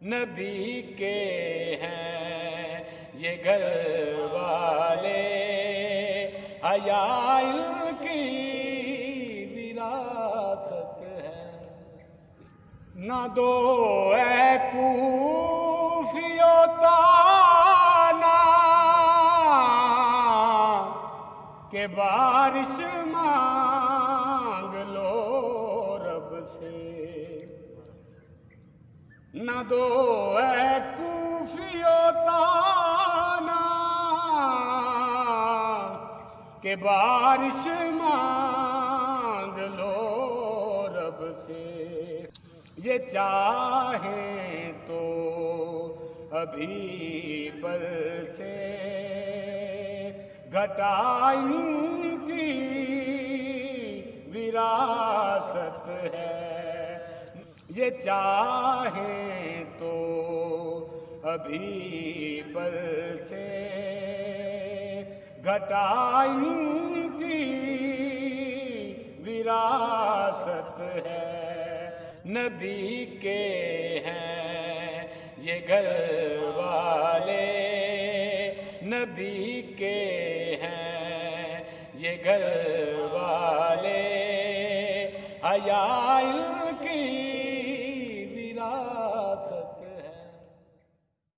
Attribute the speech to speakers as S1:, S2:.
S1: نبی کے ہیں یہ گھر والے، حیا ان کی وراثت ہے۔ نہ دو اے کوفیو تانا کہ بارش مانگ لو رب سے، نہ دو اے کوفیو تانا کہ بارش مانگ لو رب سے۔ یہ چاہیں تو ابھی پر سے گھٹا ان کی وراثت ہے۔ یہ چاہیں تو ابھی پر سے گھٹا ان کی وراثت ہے۔ نبی کے ہیں یہ گھر والے، نبی کے ہیں یہ گھر والے، حیا